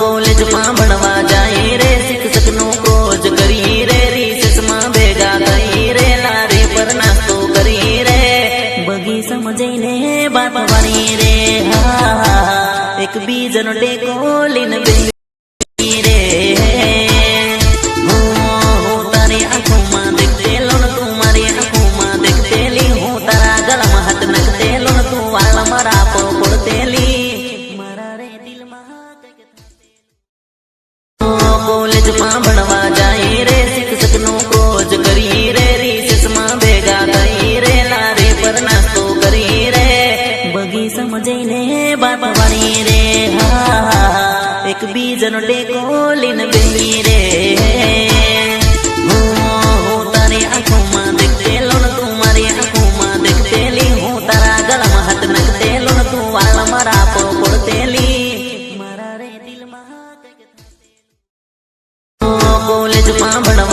college में भणवा जाई रे शिक्षक नो कोर्स करी रे रिसेस में भेगा थई रे लारे पर नास्तो करी रे बगी समझीने बात वाणी रे एक बीजनो टेको लीन बेली रे तारी आंखों में देखते लोन तुम्हारी आंखों में देखते ली हूँ तारा गला में हाथ नखते लोन तू वाला मरा पड़ते ली कॉलेज में भणवा जाई रे शिक्षक नो कोर्स करी रे रिसेस में भेगा थई रे लारे पर नास्तो करी रे बगी समझीने बात वाणी रे एक बीजनो टेको लीन बेली रे तारी आंखों में देखते लोन तुम्हारी आंखों में देखते ली हूँ तारा गला में हाथ नखते लोन तू वाला मरा पड़ते ली कॉलेज में भणवा